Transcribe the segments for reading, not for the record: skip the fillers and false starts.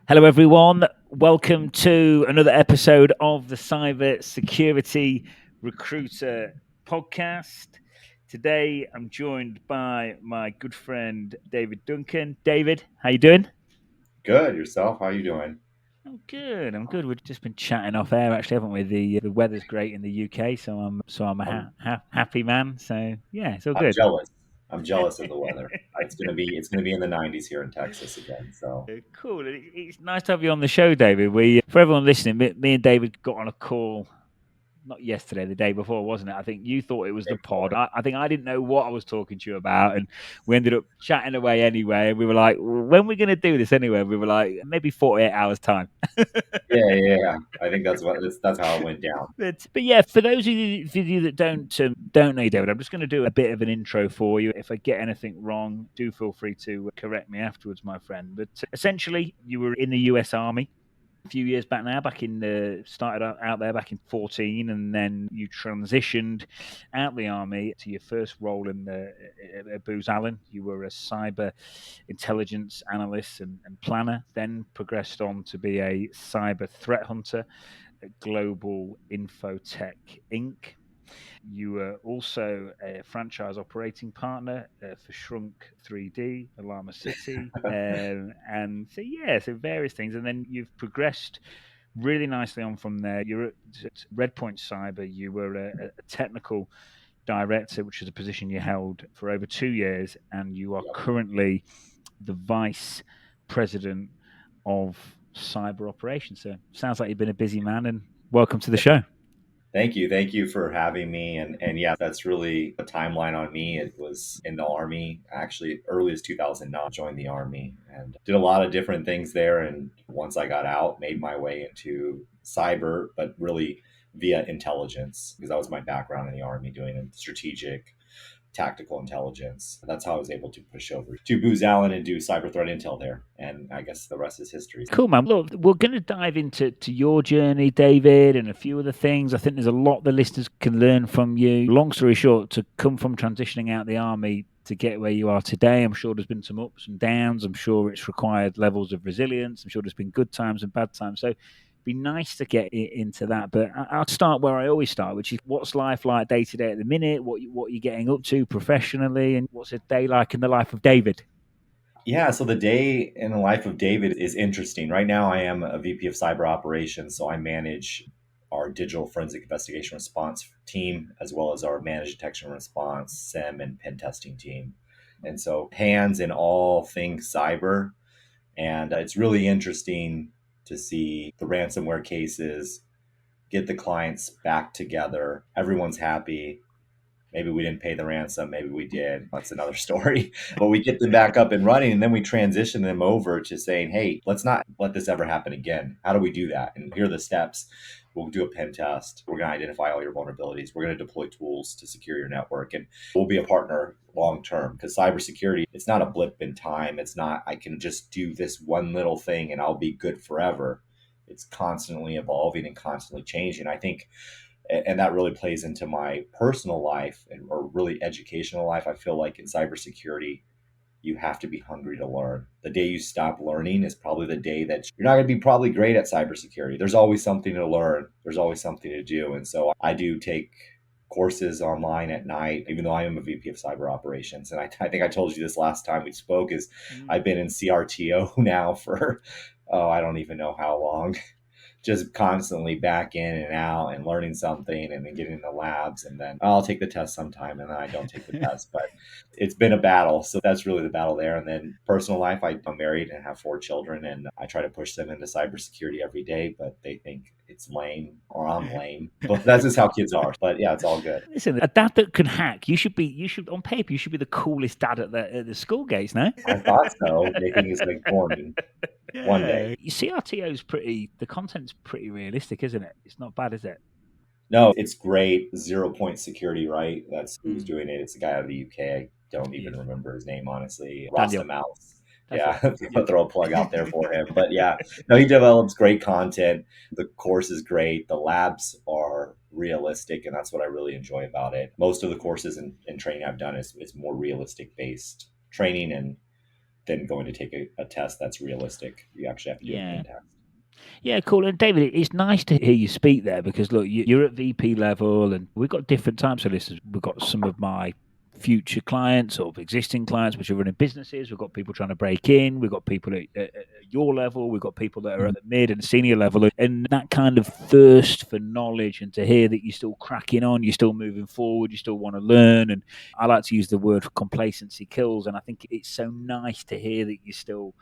Hello, everyone. Welcome to another episode of the Cybersecurity Recruiter podcast. Today, I'm joined by my good friend David Duncan. David, how you doing? Good. Yourself? How you doing? I'm good. I'm good. We've just been chatting off air, actually, haven't we? The weather's great in the UK, so I'm a I'm happy man. So yeah, it's all I'm good. jealous. I'm jealous of the weather. It's gonna be in the 90s here in Texas again. So Cool. It's nice to have you on the show, David. For everyone listening, me and David got on a call not yesterday, the day before, wasn't it? I think you thought it was the day pod. before. I think I didn't know what I was talking to you about, and we ended up chatting away anyway. And we were like, "When are we going to do this anyway?" And we were like, "Maybe 48 hours time." Yeah. I think that's how it went down. But yeah, for those of you that don't know David, I'm just going to do a bit of an intro for you. If I get anything wrong, do feel free to correct me afterwards, my friend. But essentially, you were in the U.S. Army a few years back now, back in started out there back in 14, and then you transitioned out the army to your first role in the Booz Allen. You were a cyber intelligence analyst and planner, then progressed on to be a cyber threat hunter at Global Infotech Inc. You were also a franchise operating partner for Shrunk 3D, Alarma City, and so various things. And then you've progressed really nicely on from there. You're at Redpoint Cyber. You were a technical director, which is a position you held for over 2 years, and you are Yep. currently the vice president of cyber operations. So sounds like you've been a busy man, and welcome to the show. Thank you. Thank you for having me. And yeah, that's really a timeline on me. It was in the Army, actually, early as 2009, joined the Army and did a lot of different things there. And once I got out, made my way into cyber, but really via intelligence, because that was my background in the Army, doing strategic tactical intelligence. That's how I was able to push over to Booz Allen and do cyber threat intel there. And I guess the rest is history. Cool, man. Look, we're going to dive into your journey, David, and a few other things. I think there's a lot the listeners can learn from you. Long story short, to come from transitioning out the army to get where you are today, I'm sure there's been some ups and downs. I'm sure it's required levels of resilience. I'm sure there's been good times and bad times. So it'd be nice to get into that. But I'll start where I always start, which is what's life like day to day at the minute? What you're getting up to professionally, and what's a day like in the life of David? Yeah, so the day in the life of David is interesting. Right now, I am a VP of cyber operations, so I manage our digital forensic investigation response team, as well as our managed detection and response, SIM, and pen testing team. And so, hands in all things cyber. And it's really interesting to see the ransomware cases, get the clients back together. Everyone's happy. Maybe we didn't pay the ransom. Maybe we did. That's another story. But we get them back up and running, and then we transition them over to saying, hey, let's not let this ever happen again. How do we do that? And here are the steps. We'll do a pen test. We're going to identify all your vulnerabilities. We're going to deploy tools to secure your network. And we'll be a partner long term, because cybersecurity, it's not a blip in time. It's not, I can just do this one little thing and I'll be good forever. It's constantly evolving and constantly changing. I think, and that really plays into my personal life or really educational life. I feel like in cybersecurity, you have to be hungry to learn. The day you stop learning is probably the day that you're not going to be probably great at cybersecurity. There's always something to learn. There's always something to do. And so I do take courses online at night, even though I am a VP of cyber operations. And I think I told you this last time we spoke is Mm. I've been in CRTO now for, oh, I don't even know how long, just constantly back in and out and learning something and then getting in the labs. And then I'll take the test sometime and then I don't take the test. But it's been a battle. So that's really the battle there. And then personal life, I'm married and have 4 children, and I try to push them into cybersecurity every day, but they think it's lame or I'm lame. But that's just how kids are. But yeah, it's all good. Listen, a dad that can hack, you should on paper, you should be the coolest dad at the school gates, no? I thought so. They think it's like forming one day. Yeah. You see, RTO's the content's pretty realistic, isn't it? It's not bad, is it? No, it's great. 0 point security, right? That's who's Mm. doing it. It's a guy out of the UK. I don't Yeah. even remember his name, honestly. Daniel, Rasta Mouse. that's Yeah, it. Yeah. I'll throw a plug out there for him. But yeah, no, he develops great content. The course is great. The labs are realistic, and that's what I really enjoy about it. Most of the courses and training I've done is more realistic based training, and than going to take a test that's realistic. You actually have to do a Yeah. pen test. Yeah, cool. And David, it's nice to hear you speak there because look, you're at VP level, and we've got different types of listeners. We've got some of my future clients or existing clients which are running businesses. We've got people trying to break in. We've got people at your level. We've got people that are at the mid and senior level, and that kind of thirst for knowledge, and to hear that you're still cracking on, you're still moving forward, you still want to learn. And I like to use the word complacency kills, and I think it's so nice to hear that you're still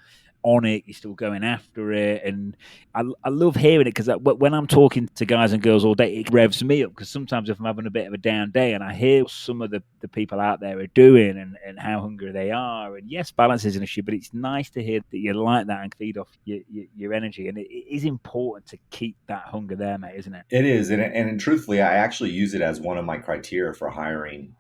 on it, you're still going after it. And I love hearing it because when I'm talking to guys and girls all day, it revs me up, because sometimes if I'm having a bit of a down day and I hear what some of the people out there are doing, and how hungry they are, and yes, balance is an issue, but it's nice to hear that you like that and feed off your energy. And it is important to keep that hunger there, mate, isn't it? It is, and truthfully, I actually use it as one of my criteria for hiring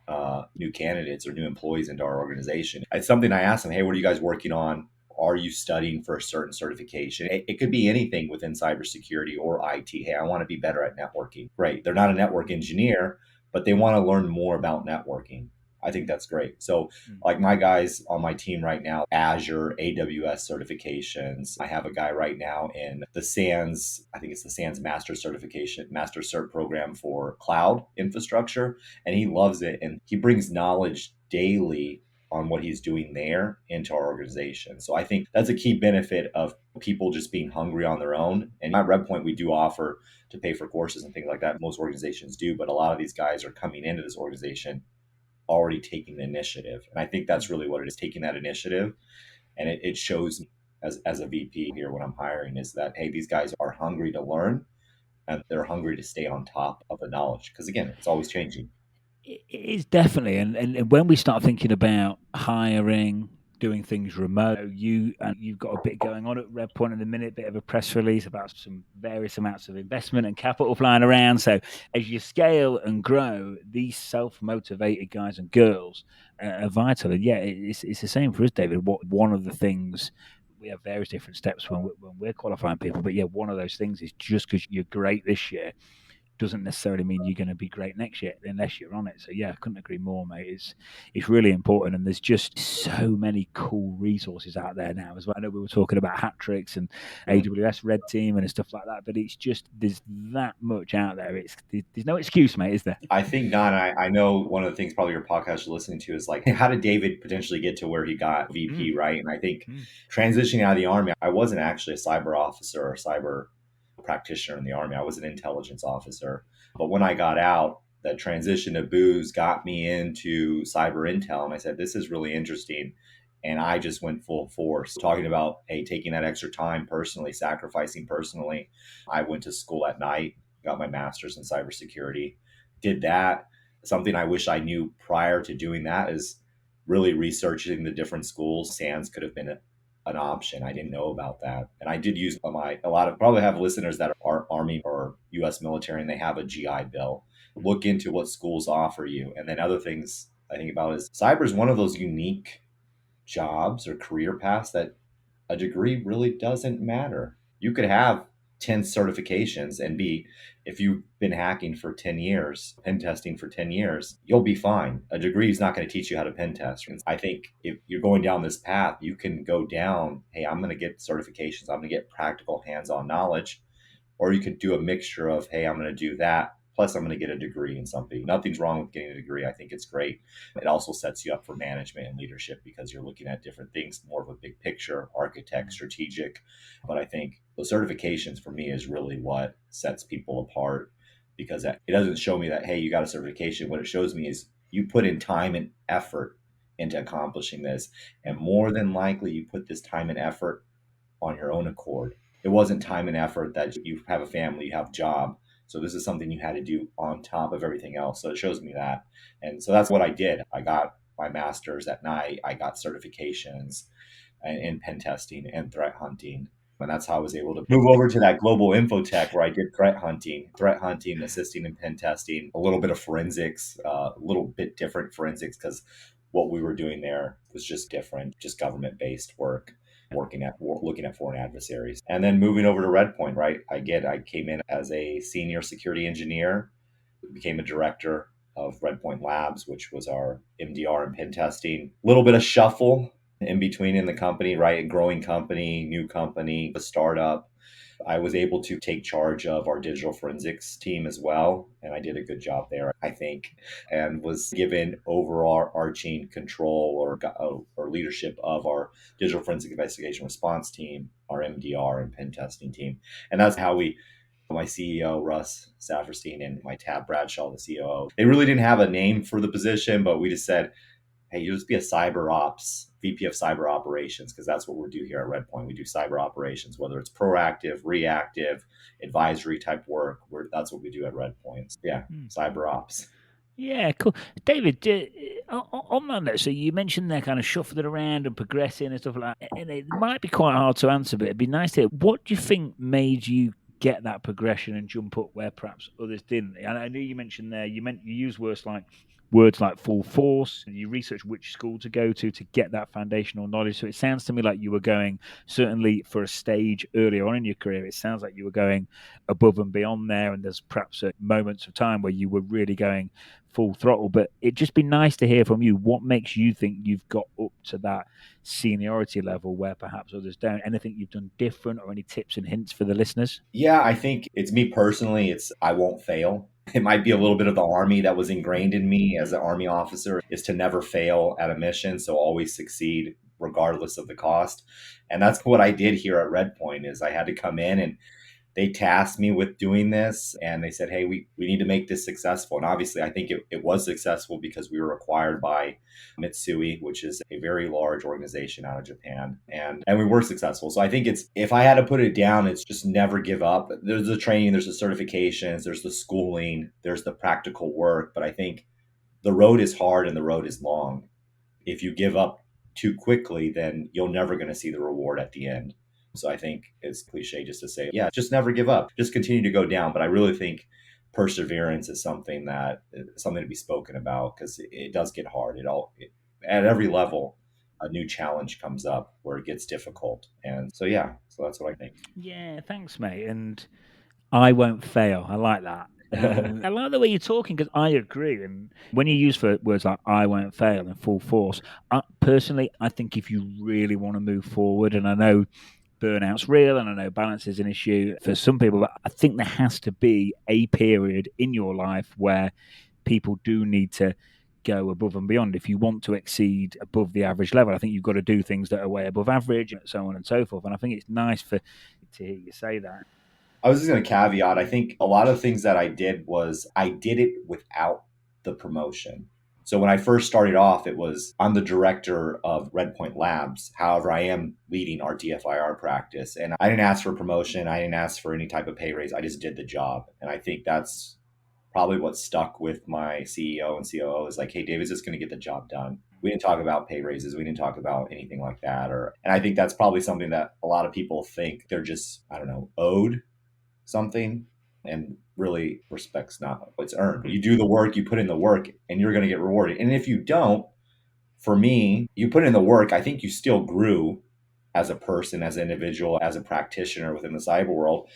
new candidates or new employees into our organization. It's something I ask them: "Hey, what are you guys working on? Are you studying for a certain certification?" It could be anything within cybersecurity or IT. Hey, I want to be better at networking. Great. They're not a network engineer, but they want to learn more about networking. I think that's great. So, like my guys on my team right now, Azure, AWS certifications. I have a guy right now in the SANS, I think it's the SANS Master Certification, Master Cert program for cloud infrastructure. And he loves it. And he brings knowledge daily on what he's doing there into our organization. So I think that's a key benefit of people just being hungry on their own. And at Redpoint, we do offer to pay for courses and things like that. Most organizations do, but a lot of these guys are coming into this organization already taking the initiative. And I think that's really what it is, taking that initiative. And it shows me as a VP here when I'm hiring is that, hey, these guys are hungry to learn and they're hungry to stay on top of the knowledge. Because again, it's always changing. It is definitely, and when we start thinking about hiring, doing things remote, you've got a bit going on at Redpoint in the minute, bit of a press release about some various amounts of investment and capital flying around. So as you scale and grow, these self-motivated guys and girls are vital. And yeah, it's the same for us, David. One of the things, we have various different steps when we're qualifying people, but yeah, one of those things is just because you're great this year doesn't necessarily mean you're going to be great next year unless you're on it. So yeah, I couldn't agree more, mate. It's really important, and there's just so many cool resources out there now as well. I know we were talking about hat tricks and AWS Red Team and stuff like that, but it's just there's that much out there. There's no excuse, mate, is there? I think not. I know one of the things probably your podcast you're listening to is like, how did David potentially get to where he got VP, right? And I think transitioning out of the Army, I wasn't actually a cyber officer or cyber practitioner in the Army. I was an intelligence officer. But when I got out, that transition to booze got me into cyber intel. And I said, this is really interesting. And I just went full force talking about, hey, taking that extra time personally, sacrificing personally. I went to school at night, got my master's in cybersecurity, did that. Something I wish I knew prior to doing that is really researching the different schools. SANS could have been an option. I didn't know about that. And I did use a lot of, probably have listeners that are Army or US military and they have a GI Bill. Look into what schools offer you. And then other things I think about is cyber is one of those unique jobs or career paths that a degree really doesn't matter. You could have 10 certifications and be, if you've been hacking for 10 years, pen testing for 10 years, you'll be fine. A degree is not going to teach you how to pen test. I think if you're going down this path, you can go down, hey, I'm going to get certifications, I'm going to get practical hands on knowledge. Or you could do a mixture of, hey, I'm going to do that. Plus, I'm going to get a degree in something. Nothing's wrong with getting a degree. I think it's great. It also sets you up for management and leadership because you're looking at different things, more of a big picture, architect, strategic. But I think the certifications for me is really what sets people apart because it doesn't show me that, hey, you got a certification. What it shows me is you put in time and effort into accomplishing this. And more than likely, you put this time and effort on your own accord. It wasn't time and effort that you have a family, you have a job. So this is something you had to do on top of everything else. So it shows me that. And so that's what I did. I got my master's at night. I got certifications in pen testing and threat hunting. And that's how I was able to move over to that global infotech where I did threat hunting, assisting in pen testing, a little bit of forensics, a little bit different forensics because what we were doing there was just different, just government based work looking at foreign adversaries. And then moving over to Redpoint, right? I came in as a senior security engineer, became a director of Redpoint Labs, which was our MDR and pen testing. A little bit of shuffle in between in the company, right? A growing company, new company, a startup. I was able to take charge of our digital forensics team as well. And I did a good job there, I think, and was given overarching control or leadership of our digital forensic investigation response team, our MDR and pen testing team. And that's how my CEO, Russ Safferstein, and my Tab Bradshaw, the COO, they really didn't have a name for the position, but we just said, hey, you just be a cyber ops, VP of cyber operations, because that's what we do here at Redpoint. We do cyber operations, whether it's proactive, reactive, advisory type work. That's what we do at Redpoint. Yeah, cyber ops. Yeah, cool. David, on that note, so you mentioned they're kind of shuffling around and progressing and stuff like that. And it might be quite hard to answer, but it'd be nice to hear. What do you think made you get that progression and jump up where perhaps others didn't? And I know you mentioned there, you use words like full force, and you research which school to go to get that foundational knowledge. So it sounds to me like you were going, certainly for a stage earlier on in your career, it sounds like you were going above and beyond there. And there's perhaps moments of time where you were really going full throttle. But it'd just be nice to hear from you what makes you think you've got up to that seniority level where perhaps others don't. Anything you've done different, or any tips and hints for the listeners? Yeah, I think it's me personally. I won't fail. It might be a little bit of the Army that was ingrained in me as an Army officer, is to never fail at a mission. So always succeed regardless of the cost. And that's what I did here at Redpoint. Is I had to come in, and they tasked me with doing this, and they said, hey, we need to make this successful. And obviously, I think it was successful because we were acquired by Mitsui, which is a very large organization out of Japan. And we were successful. So I think if I had to put it down, it's just never give up. There's the training, there's the certifications, there's the schooling, there's the practical work. But I think the road is hard and the road is long. If you give up too quickly, then you're never going to see the reward at the end. So I think it's cliche just to say, yeah, just never give up, just continue to go down. But I really think perseverance is something to be spoken about, because it does get hard. At every level, a new challenge comes up where it gets difficult. And so, yeah, so that's what I think. Yeah, thanks, mate. And I won't fail. I like that. I like the way you're talking, because I agree. And when you use words like "I won't fail" and "full force," personally, I think if you really want to move forward, and I know burnout's real, and I know balance is an issue for some people, but I think there has to be a period in your life where people do need to go above and beyond. If you want to exceed above the average level, I think you've got to do things that are way above average, and so on and so forth. And I think it's nice to hear you say that. I was just going to caveat. I think a lot of things that I did it without the promotion. So when I first started off, I'm the director of Redpoint Labs. However, I am leading our DFIR practice, and I didn't ask for promotion. I didn't ask for any type of pay raise. I just did the job. And I think that's probably what stuck with my CEO and COO, is like, hey, David's just going to get the job done. We didn't talk about pay raises. We didn't talk about anything like that. And I think that's probably something that a lot of people think they're just, I don't know, owed something, and really respect's not what's earned. You do the work, you put in the work, and you're going to get rewarded. And if you don't, for me, you put in the work, I think you still grew as a person, as an individual, as a practitioner within the cyber world.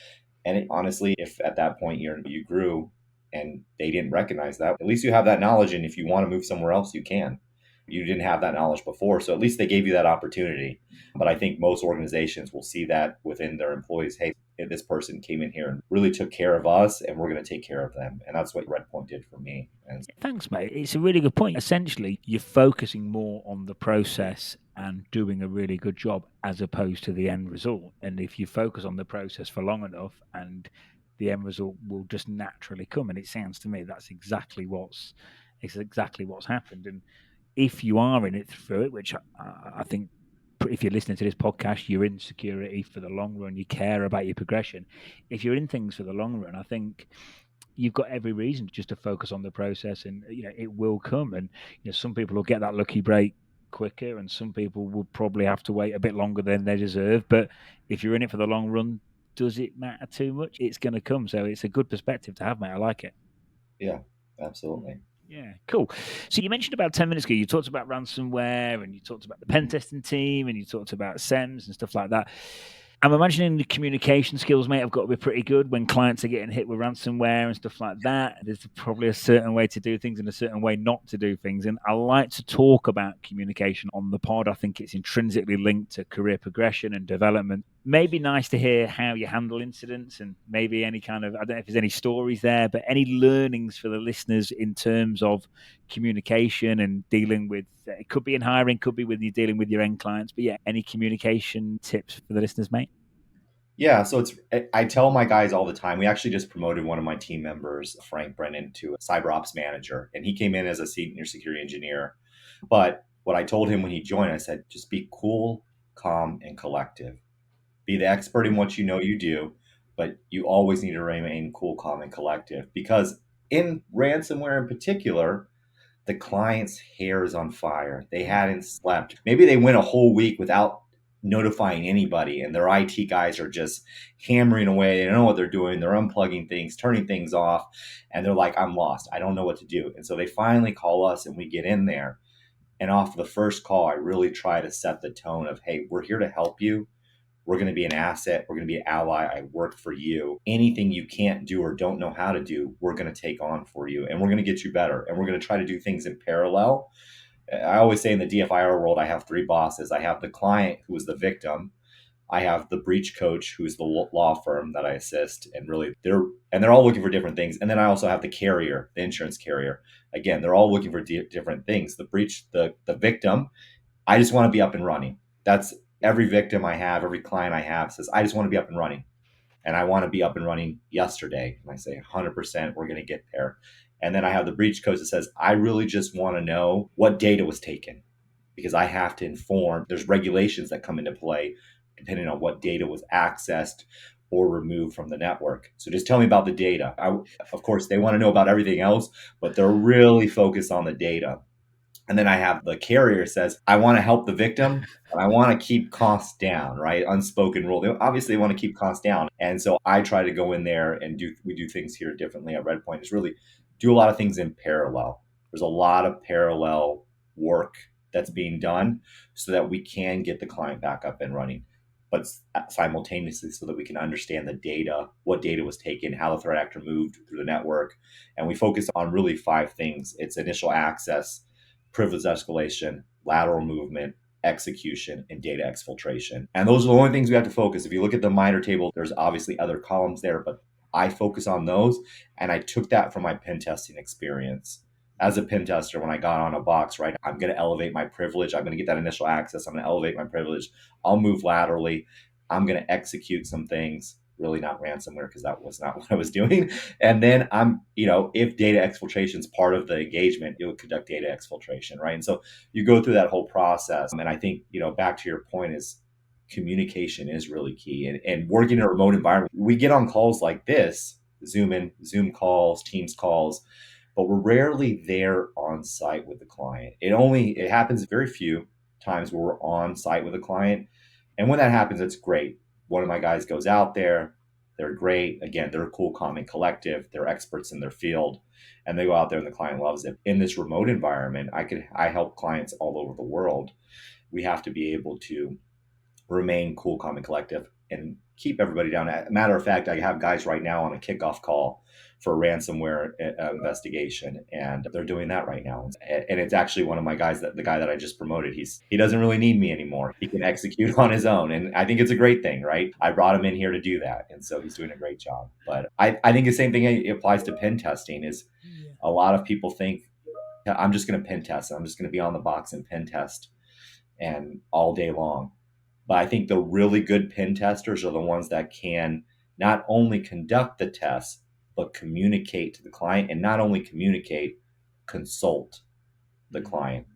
And honestly, if at that point you grew and they didn't recognize that, at least you have that knowledge. And if you want to move somewhere else, you can. You didn't have that knowledge before. So at least they gave you that opportunity. But I think most organizations will see that within their employees. Hey, this person came in here and really took care of us, and we're going to take care of them. And that's what Redpoint did for me. And Thanks, mate. It's a really good point. Essentially, you're focusing more on the process and doing a really good job as opposed to the end result. And if you focus on the process for long enough, and the end result will just naturally come. And it sounds to me that's exactly what's happened. And if you are in it through it, which I think if you're listening to this podcast, you're in security for the long run, you care about your progression. If you're in things for the long run, I think you've got every reason just to focus on the process, and it will come. And some people will get that lucky break quicker, and some people will probably have to wait a bit longer than they deserve. But if you're in it for the long run, does it matter too much? It's going to come. So it's a good perspective to have, mate. I like it. yeah, absolutely. Yeah, cool. So you mentioned about 10 minutes ago, you talked about ransomware, and you talked about the pen testing team, and you talked about SEMS and stuff like that. I'm imagining the communication skills, mate, have got to be pretty good when clients are getting hit with ransomware and stuff like that. There's probably a certain way to do things and a certain way not to do things. And I like to talk about communication on the pod. I think it's intrinsically linked to career progression and development. Maybe nice to hear how you handle incidents and maybe any kind of, I don't know if there's any stories there, but any learnings for the listeners in terms of communication and dealing with, it could be in hiring, could be when you're dealing with your end clients. But yeah, any communication tips for the listeners, mate? Yeah, so I tell my guys all the time. We actually just promoted one of my team members, Frank Brennan, to a cyber ops manager, and he came in as a senior security engineer. But what I told him when he joined, I said, just be cool, calm, and collective. Be the expert in what you know you do, but you always need to remain cool, calm, and collective. Because in ransomware in particular, the client's hair is on fire. They hadn't slept. Maybe they went a whole week without notifying anybody, and their IT guys are just hammering away. They don't know what they're doing. They're unplugging things, turning things off, and they're like, I'm lost. I don't know what to do. And so they finally call us, and we get in there. And off the first call, I really try to set the tone of, hey, we're here to help you. We're going to be an asset. We're going to be an ally. I work for you. Anything you can't do or don't know how to do, we're going to take on for you. And we're going to get you better. And we're going to try to do things in parallel. I always say in the DFIR world, I have three bosses. I have the client who is the victim. I have the breach coach, who's the law firm that I assist, and really they're all looking for different things. And then I also have the carrier, the insurance carrier. Again, they're all looking for different things. The breach, the victim, I just want to be up and running. That's every victim I have, every client I have says, I just want to be up and running. And I want to be up and running yesterday. And I say 100%, we're going to get there. And then I have the breach coach that says, I really just want to know what data was taken because I have to inform. There's regulations that come into play depending on what data was accessed or removed from the network. So just tell me about the data. Of course, they want to know about everything else, but they're really focused on the data. And then I have the carrier says, I want to help the victim, but I want to keep costs down, right? Unspoken rule. They obviously want to keep costs down. And so I try to go in there and we do things here differently at Redpoint is really do a lot of things in parallel. There's a lot of parallel work that's being done so that we can get the client back up and running, but simultaneously so that we can understand the data, what data was taken, how the threat actor moved through the network. And we focus on really five things. It's initial access, privilege escalation, lateral movement, execution, and data exfiltration. And those are the only things we have to focus. If you look at the MITRE table, there's obviously other columns there, but I focus on those. And I took that from my pen testing experience. As a pen tester, when I got on a box, right, I'm going to elevate my privilege. I'm going to get that initial access. I'm going to elevate my privilege. I'll move laterally. I'm going to execute some things, really not ransomware because that was not what I was doing. And then if data exfiltration is part of the engagement, it would conduct data exfiltration, right? And so you go through that whole process. And I think, back to your point is communication is really key. And working in a remote environment, we get on calls like this, Zoom calls, Teams calls, but we're rarely there on site with the client. It happens very few times where we're on site with a client. And when that happens, it's great. One of my guys goes out there. They're great. Again, they're cool, calm, and collective. They're experts in their field, and they go out there and the client loves it. In this remote environment, I help clients all over the world. We have to be able to remain cool, calm, and collective and keep everybody down. As a matter of fact, I have guys right now on a kickoff call for a ransomware investigation, and they're doing that right now. And it's actually one of my guys, the guy that I just promoted. He doesn't really need me anymore. He can execute on his own, and I think it's a great thing, right? I brought him in here to do that, and so he's doing a great job. But I think the same thing applies to pen testing. Is a lot of people think I'm just going to pen test. I'm just going to be on the box and pen test and all day long. But I think the really good pen testers are the ones that can not only conduct the tests, but communicate to the client, and not only communicate, consult the client.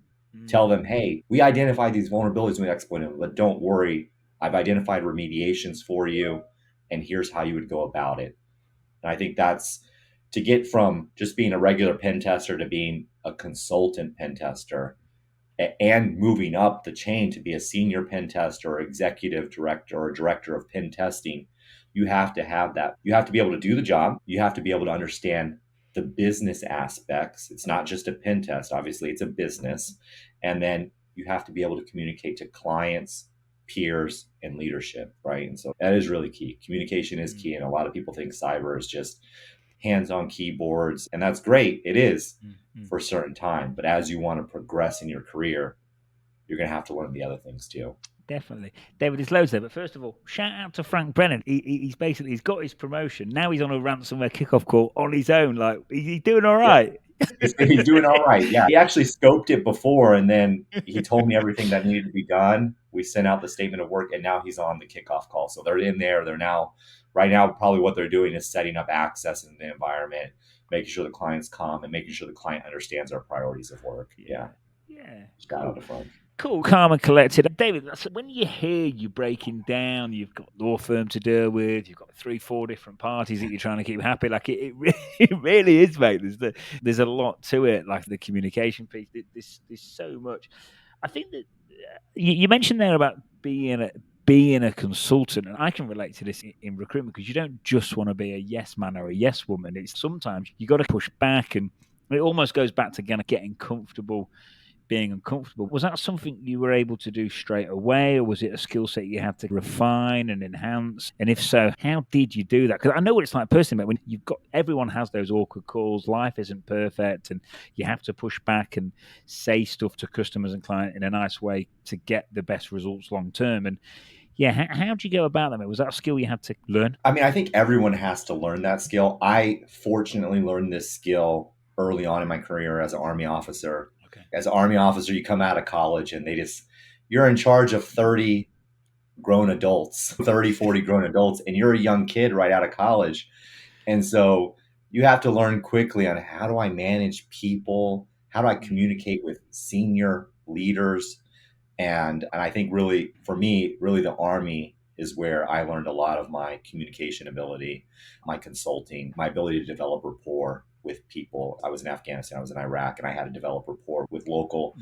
Tell them, hey, we identified these vulnerabilities when we exploited them, but don't worry, I've identified remediations for you, and here's how you would go about it. And I think that's to get from just being a regular pen tester to being a consultant pen tester and moving up the chain to be a senior pen tester or executive director or director of pen testing. You have to have that. You have to be able to do the job. You have to be able to understand the business aspects. It's not just a pen test. Obviously, it's a business. And then you have to be able to communicate to clients, peers, and leadership, right? And so that is really key. Communication is key. And a lot of people think cyber is just hands on keyboards. And that's great. It is for a certain time. But as you want to progress in your career, you're going to have to learn the other things too. Definitely. David, there's loads there. But first of all, shout out to Frank Brennan. He's got his promotion. Now he's on a ransomware kickoff call on his own. Like, he's doing all right. Yeah. He's doing all right. Yeah. He actually scoped it before, and then he told me everything that needed to be done. We sent out the statement of work, and now he's on the kickoff call. So they're in there. Right now, probably what they're doing is setting up access in the environment, making sure the client's calm, and making sure the client understands our priorities of work. Yeah. Shout out to Frank. Cool, calm and collected. David, when you hear you breaking down, you've got law firm to deal with, you've got 3-4 different parties that you're trying to keep happy. Like it really is, mate. There's a lot to it, like the communication piece. There's so much. I think that you mentioned there about being a consultant, and I can relate to this in recruitment, because you don't just want to be a yes man or a yes woman. It's sometimes you got to push back, and it almost goes back to kind of getting comfortable being uncomfortable. Was that something you were able to do straight away, or was it a skill set you had to refine and enhance? And if so, how did you do that? Because I know what it's like personally, when everyone has those awkward calls, life isn't perfect, and you have to push back and say stuff to customers and clients in a nice way to get the best results long term. And yeah, how did you go about that? Was that a skill you had to learn? I mean, I think everyone has to learn that skill. I fortunately learned this skill early on in my career as an Army officer. Okay. As an Army officer, you come out of college and you're in charge of 30 grown adults, 30, 40 grown adults, and you're a young kid right out of college. And so you have to learn quickly on how do I manage people? How do I communicate with senior leaders? And I think really, for me, really the Army is where I learned a lot of my communication ability, my consulting, my ability to develop rapport with people. I was in Afghanistan, I was in Iraq, and I had to develop rapport with local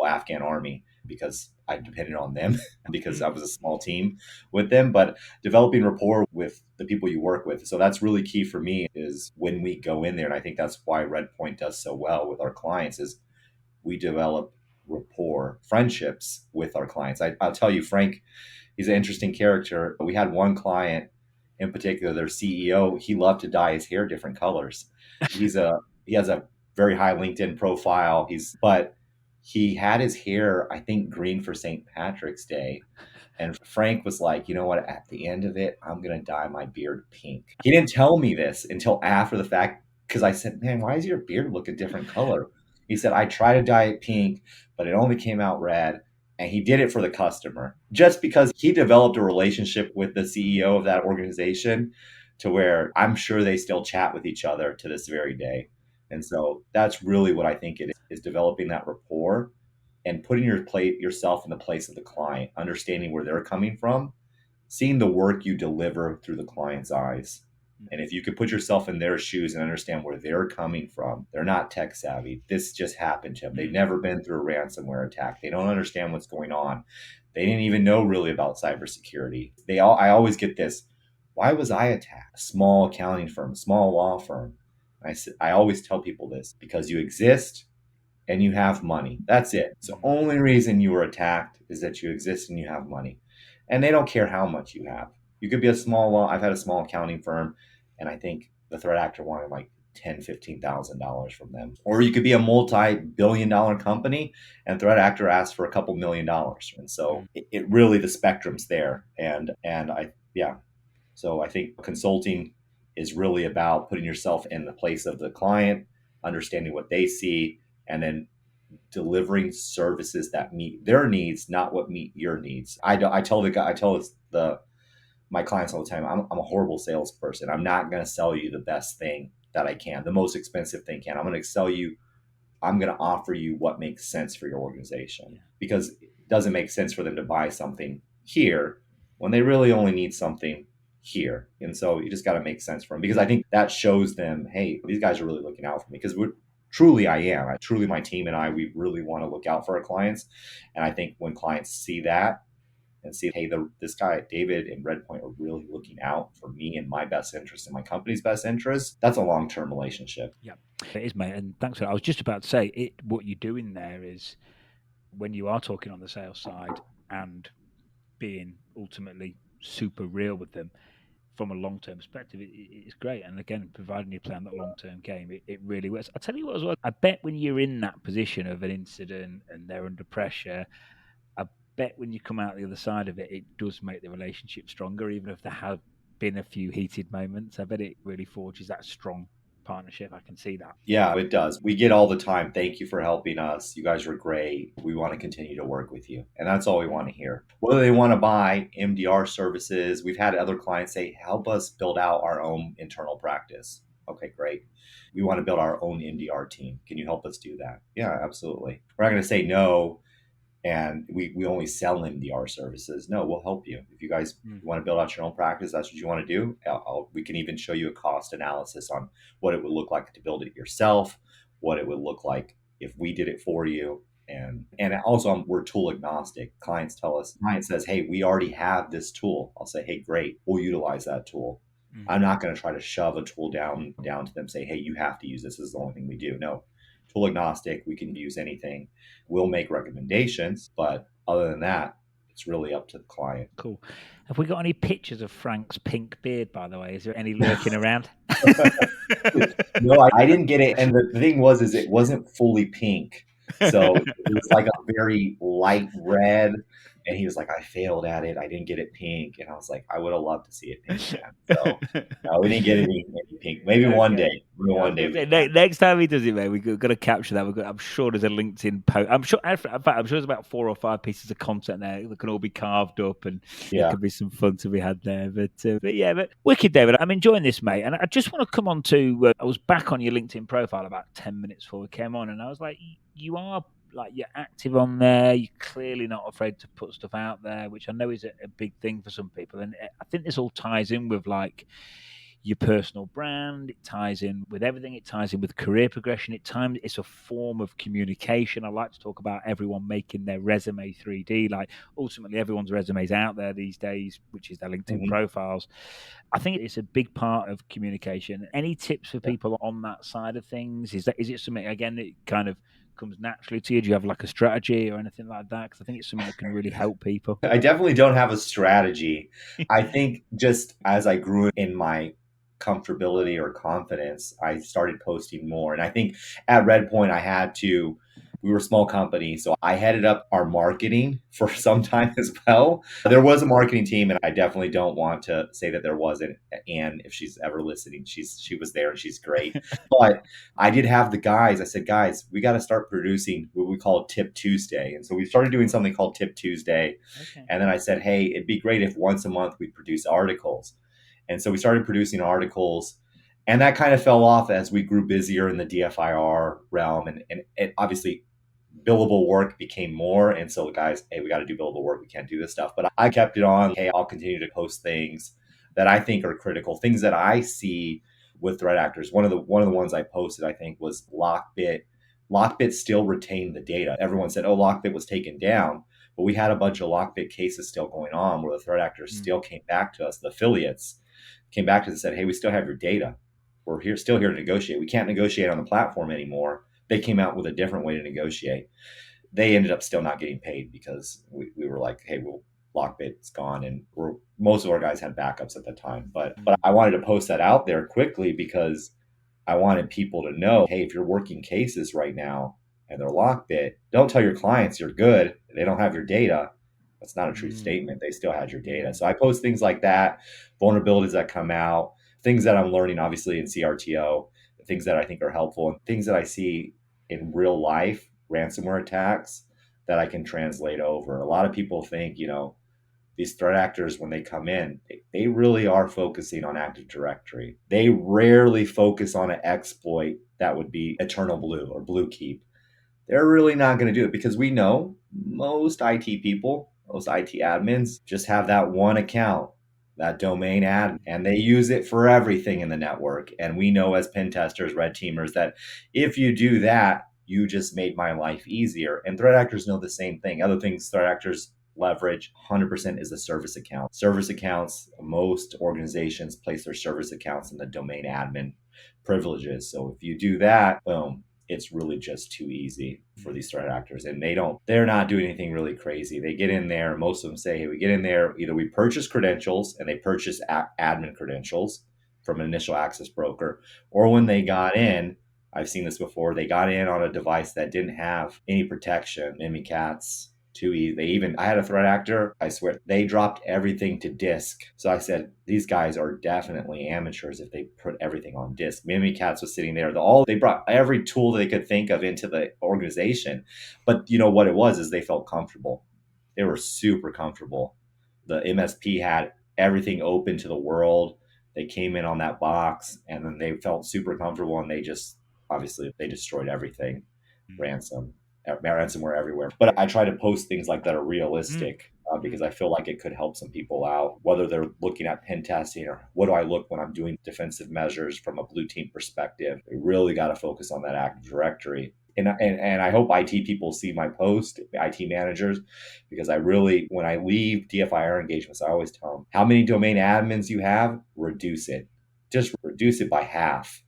Afghan army because I depended on them because I was a small team with them, but developing rapport with the people you work with. So that's really key for me is when we go in there. And I think that's why Redpoint does so well with our clients is we develop rapport, friendships with our clients. I'll tell you, Frank, he's an interesting character. We had one client in particular, their CEO, he loved to dye his hair different colors. He has a very high LinkedIn profile. But he had his hair, I think, green for St. Patrick's Day. And Frank was like, you know what? At the end of it, I'm going to dye my beard pink. He didn't tell me this until after the fact, because I said, man, why is your beard look a different color? He said, I tried to dye it pink, but it only came out red. And he did it for the customer just because he developed a relationship with the CEO of that organization to where I'm sure they still chat with each other to this very day. And so that's really what I think it is developing that rapport and putting yourself in the place of the client, understanding where they're coming from, seeing the work you deliver through the client's eyes. And if you could put yourself in their shoes and understand where they're coming from, they're not tech savvy. This just happened to them. They've never been through a ransomware attack. They don't understand what's going on. They didn't even know really about cybersecurity. I always get this. Why was I attacked? A small accounting firm, small law firm. I always tell people this because you exist and you have money. That's it. It's the only reason you were attacked is that you exist and you have money. And they don't care how much you have. You could be a small law. I've had a small accounting firm, and I think the threat actor wanted like $10,000-$15,000 from them. Or you could be a multi-billion-dollar company, and threat actor asked for a couple $1,000,000. And so it really, the spectrum's there. So I think consulting is really about putting yourself in the place of the client, understanding what they see, and then delivering services that meet their needs, not what meet your needs. I tell my clients all the time, I'm a horrible salesperson. I'm not going to sell you the best thing that I can, the most expensive thing can. I'm going to offer you what makes sense for your organization, because it doesn't make sense for them to buy something here when they really only need something here. And so you just got to make sense for them, because I think that shows them, hey, these guys are really looking out for me, because truly I am. Truly, my team and I, we really want to look out for our clients. And I think when clients see that and see, hey, this guy, David and Redpoint, are really looking out for me and my best interest and my company's best interest, that's a long-term relationship. Yeah, it is, mate. And thanks for that. I was just about to say, what you're doing there is, when you are talking on the sales side and being ultimately super real with them from a long-term perspective, it's great. And again, providing you play on that long-term game, it really works. I tell you what as well, I bet when you're in that position of an incident and they're under pressure, I bet when you come out the other side of it, it does make the relationship stronger, even if there have been a few heated moments. I bet it really forges that strong partnership. I can see that. Yeah, it does. We get all the time. Thank you for helping us. You guys were great. We want to continue to work with you. And that's all we want to hear. Whether they want to buy MDR services, we've had other clients say, help us build out our own internal practice. Okay, great. We want to build our own MDR team. Can you help us do that? Yeah, absolutely. We're not going to say no and we only sell MDR services. No, we'll help you. If you guys want to build out your own practice, that's what you want to do. We can even show you a cost analysis on what it would look like to build it yourself, what it would look like if we did it for you. And also we're tool agnostic. Client says, hey, we already have this tool. I'll say, hey, great, we'll utilize that tool. I'm not going to try to shove a tool down to them, say, hey, you have to use this. This is the only thing we do. No, tool agnostic. We can use anything. We'll make recommendations, but other than that, it's really up to the client. Cool. Have we got any pictures of Frank's pink beard, by the way? Is there any lurking around? No, I didn't get it. And the thing is it wasn't fully pink. So it was like a very light red. And he was like, I failed at it. I didn't get it pink. And I was like, I would have loved to see it pink, man. So no, we didn't get any pink. Maybe one day. Next time he does it, man, we've got to capture that. I'm sure there's a LinkedIn post. I'm sure there's about 4 or 5 pieces of content there that can all be carved up, and it could be some fun to be had there. But wicked, David. I'm enjoying this, mate. And I just want to come on to. I was back on your LinkedIn profile about 10 minutes before we came on, and I was like, you are. Like, you're active on there, you're clearly not afraid to put stuff out there, which I know is a big thing for some people. And I think this all ties in with like your personal brand, it ties in with everything, it ties in with career progression, it's a form of communication. I like to talk about everyone making their resume 3D. Like, ultimately everyone's resumes out there these days, which is their LinkedIn profiles. I think it's a big part of communication. Any tips for people on that side of things? Is it something, again, that kind of comes naturally to you? Do you have like a strategy or anything like that? Because I think it's something that can really help people. I definitely don't have a strategy. I think just as I grew in my comfortability or confidence, I started posting more. And I think at Redpoint, we were a small company, so I headed up our marketing for some time as well. There was a marketing team, and I definitely don't want to say that there wasn't. Anne, if she's ever listening, she was there and she's great. But I did have the guys. I said, guys, we got to start producing what we call Tip Tuesday. And so we started doing something called Tip Tuesday. Okay. And then I said, hey, it'd be great if once a month we produce articles. And so we started producing articles. And that kind of fell off as we grew busier in the DFIR realm. And it obviously, billable work became more. And so, guys, hey, we got to do billable work. We can't do this stuff. But I kept it on. Hey, I'll continue to post things that I think are critical, things that I see with threat actors. One of the ones I posted, I think, was Lockbit. Lockbit still retained the data. Everyone said, oh, Lockbit was taken down. But we had a bunch of Lockbit cases still going on where the threat actors still came back to us. The affiliates came back to us and said, hey, we still have your data. We're still here to negotiate. We can't negotiate on the platform anymore. They came out with a different way to negotiate. They ended up still not getting paid because we were like, hey, well, Lockbit's gone. And most of our guys had backups at the time. But I wanted to post that out there quickly because I wanted people to know, hey, if you're working cases right now and they're Lockbit, don't tell your clients you're good. They don't have your data. That's not a true statement. They still had your data. So I post things like that, vulnerabilities that come out, things that I'm learning, obviously, in CRTO, things that I think are helpful, and things that I see in real life, ransomware attacks that I can translate over. A lot of people think, these threat actors, when they come in, they really are focusing on Active Directory. They rarely focus on an exploit that would be Eternal Blue or Blue Keep. They're really not going to do it because we know most IT people, most IT admins just have that one account, that domain admin, and they use it for everything in the network. And we know as pen testers, red teamers, that if you do that, you just made my life easier. And threat actors know the same thing. Other things threat actors leverage 100% is the service account. Service accounts, most organizations place their service accounts in the domain admin privileges. So if you do that, boom, it's really just too easy for these threat actors. And they're not doing anything really crazy. They get in there, most of them say, hey, we get in there, either we purchase credentials, and they purchase admin credentials from an initial access broker, or when they got in, I've seen this before, they got in on a device that didn't have any protection, Mimikatz, too easy. I had a threat actor, I swear, they dropped everything to disk. So I said, these guys are definitely amateurs if they put everything on disk. Mimikatz was sitting there. They brought every tool they could think of into the organization. But you know what it was is they felt comfortable. They were super comfortable. The MSP had everything open to the world. They came in on that box, and then they felt super comfortable, and obviously they destroyed everything. Ransomware everywhere. But I try to post things like that are realistic because I feel like it could help some people out, whether they're looking at pen testing or what do I look when I'm doing defensive measures from a blue team perspective. We really got to focus on that Active Directory. And I hope IT people see my post, IT managers, because when I leave DFIR engagements, I always tell them, how many domain admins you have, reduce it. Just reduce it by half.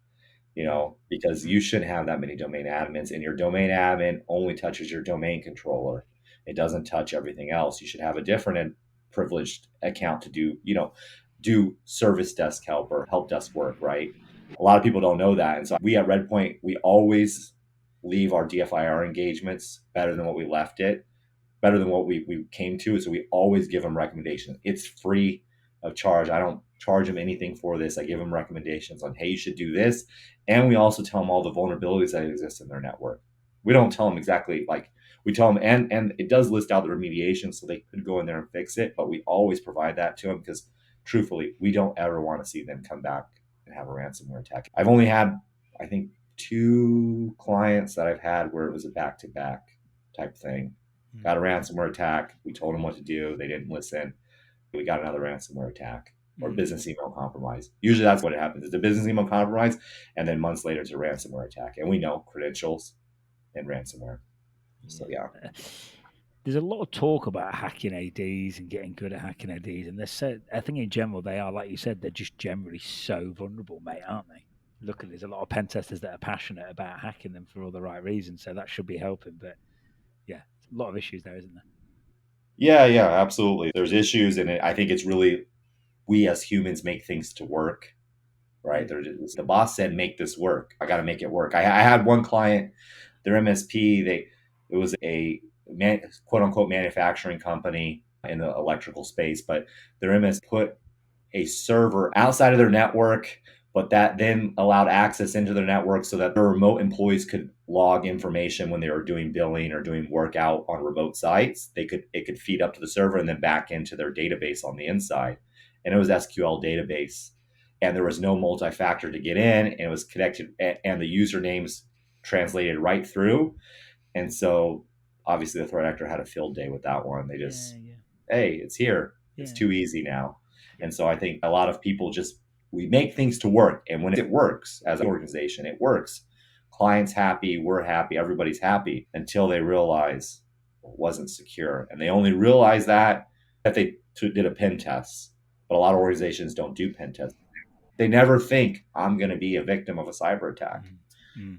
Because you shouldn't have that many domain admins, and your domain admin only touches your domain controller. It doesn't touch everything else. You should have a different and privileged account to do service desk help or help desk work, right? A lot of people don't know that. And so we at Redpoint, we always leave our DFIR engagements better than what we left it, better than what we came to. So we always give them recommendations. It's free of charge. I don't charge them anything for this. I give them recommendations on, hey, you should do this. And we also tell them all the vulnerabilities that exist in their network. We don't tell them exactly, we tell them, and it does list out the remediation, so they could go in there and fix it, but we always provide that to them because truthfully, we don't ever want to see them come back and have a ransomware attack. I've only had, I think, 2 clients that I've had where it was a back-to-back type thing. Got a ransomware attack. We told them what to do. They didn't listen. We got another ransomware attack or business email compromise. Usually that's what happens. It's a business email compromise, and then months later it's a ransomware attack. And we know credentials and ransomware. So yeah. There's a lot of talk about hacking ADs and getting good at hacking ADs, and I think in general they are, like you said, they're just generally so vulnerable, mate, aren't they? Look, there's a lot of pen testers that are passionate about hacking them for all the right reasons, so that should be helping. But yeah, a lot of issues there, isn't there? Yeah, absolutely. There's issues, and I think it's really we as humans make things to work, right? The boss said, make this work. I got to make it work. I had one client, their MSP, it was a quote unquote manufacturing company in the electrical space, but their MSP put a server outside of their network, but that then allowed access into their network so that their remote employees could log information when they were doing billing or doing work out on remote sites. It could feed up to the server and then back into their database on the inside. And it was SQL database. And there was no multi-factor to get in, and it was connected, and the usernames translated right through. And so obviously the threat actor had a field day with that one. They just, hey, it's here. It's too easy now. And so I think a lot of people we make things to work. And when it works as an organization, it works. Clients happy, we're happy, everybody's happy until they realize it wasn't secure. And they only realize that if they did a pen test. But a lot of organizations don't do pen tests. They never think, I'm going to be a victim of a cyber attack.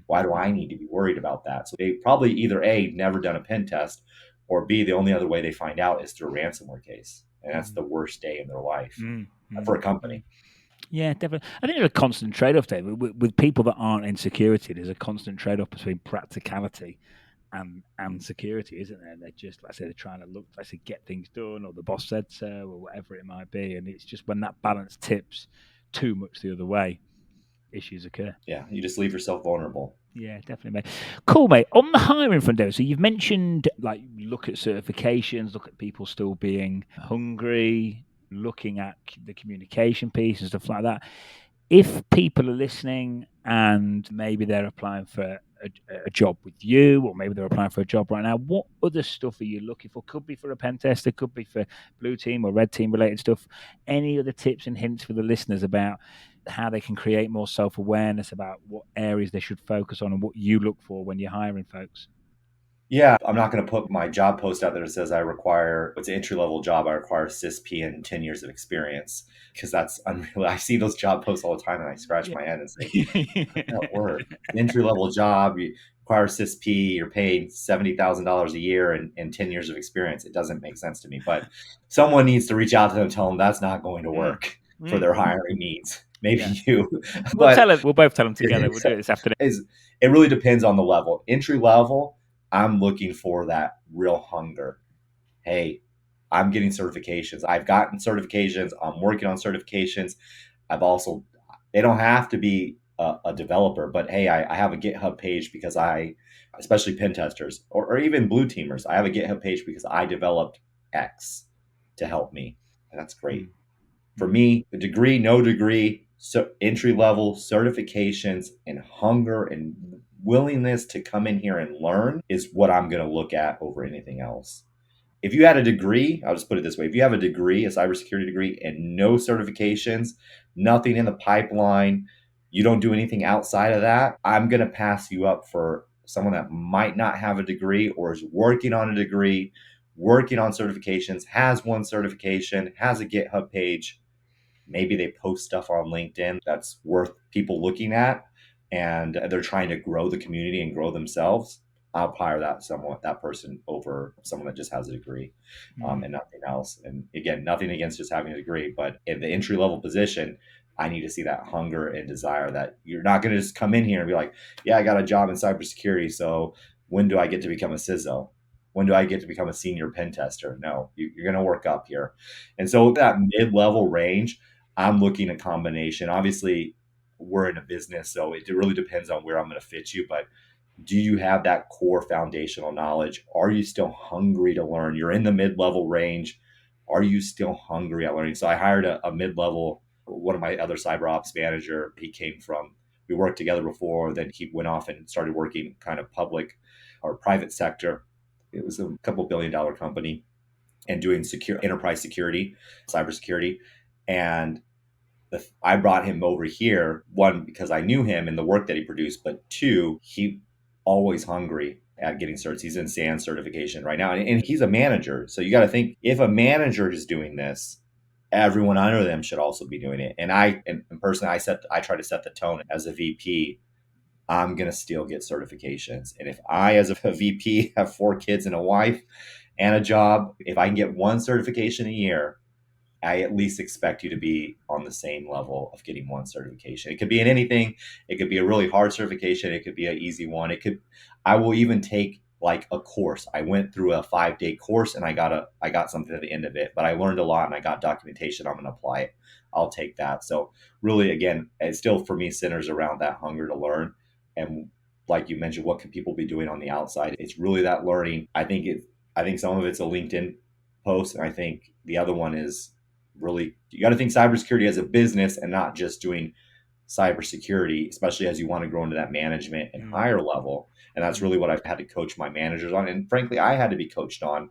Why do I need to be worried about that? So they probably either A, never done a pen test, or B, the only other way they find out is through a ransomware case. And that's the worst day in their life for a company. Yeah, definitely. I think there's a constant trade-off, David. With people that aren't in security, there's a constant trade-off between practicality and security, isn't there? They're just, like I say, they're trying to get things done, or the boss said so, or whatever it might be. And it's just when that balance tips too much the other way, issues occur. Yeah, you just leave yourself vulnerable. Yeah, definitely, mate. Cool, mate. On the hiring front, David, so you've mentioned, look at certifications, look at people still being hungry, looking at the communication piece and stuff like that. If people are listening and maybe they're applying for a job with you, or maybe they're applying for a job right now, what other stuff are you looking for? Could be for a pen tester, could be for blue team or red team related stuff. Any other tips and hints for the listeners about how they can create more self-awareness about what areas they should focus on and what you look for when you're hiring folks? Yeah, I'm not going to put my job post out there that says it's an entry level job. I require CISP and 10 years of experience because that's unreal. I see those job posts all the time and I scratch Yeah. my head and say, how does that work? Entry level job, you require CISP, you're paying $70,000 a year and 10 years of experience. It doesn't make sense to me. But someone needs to reach out to them and tell them that's not going to Mm, work for mm, their hiring needs. Maybe yeah. you, We'll but tell them. We'll both tell them together. We'll do it this afternoon. is it really depends on the level. Entry level, I'm looking for that real hunger. Hey, I'm getting certifications. I've gotten certifications. I'm working on certifications. I've also, they don't have to be a developer, but hey, I have a GitHub page because especially pen testers or even blue teamers, I have a GitHub page because I developed X to help me. And that's great. Mm, For mm, me, a degree, no degree, so entry level certifications and hunger and willingness to come in here and learn is what I'm going to look at over anything else. If you had a degree, I'll just put it this way: if you have a degree, a cybersecurity degree, and no certifications, nothing in the pipeline, you don't do anything outside of that, I'm going to pass you up for someone that might not have a degree or is working on a degree, working on certifications, has one certification, has a GitHub page, maybe they post stuff on LinkedIn that's worth people looking at, and they're trying to grow the community and grow themselves. I'll hire that person over someone that just has a degree and mm, nothing else. And again, nothing against just having a degree, but in the entry level position, I need to see that hunger and desire that you're not going to just come in here and be like, yeah, I got a job in cybersecurity. So when do I get to become a CISO? When do I get to become a senior pen tester? No, you're going to work up here. And so that mid level range, I'm looking at combination. Obviously, we're in a business, so it really depends on where I'm going to fit you. But do you have that core foundational knowledge? Are you still hungry to learn? You're in the mid level range. Are you still hungry at learning? So I hired a mid level, one of my other cyber ops manager. He came from, we worked together before. Then he went off and started working kind of public or private sector. It was a couple $1 billion company and doing secure enterprise security, cybersecurity. And I brought him over here, one, because I knew him and the work that he produced, but two, he always hungry at getting certs. He's in SAN certification right now, and he's a manager. So you got to think, if a manager is doing this, everyone under them should also be doing it. And personally, I try to set the tone as a VP. I'm gonna still get certifications, and if I, as a VP, have 4 kids and a wife and a job, if I can get one certification a year, I at least expect you to be on the same level of getting one certification. It could be in anything. It could be a really hard certification. It could be an easy one. I will even take like a course. I went through a 5-day course and I got something at the end of it, but I learned a lot and I got documentation. I'm going to apply it. I'll take that. So really, again, it still for me centers around that hunger to learn. And like you mentioned, what can people be doing on the outside? It's really that learning. I think some of it's a LinkedIn post. And I think the other one is really, you got to think cybersecurity as a business and not just doing cybersecurity, especially as you want to grow into that management and mm, higher level. And that's mm, really what I've had to coach my managers on. And frankly, I had to be coached on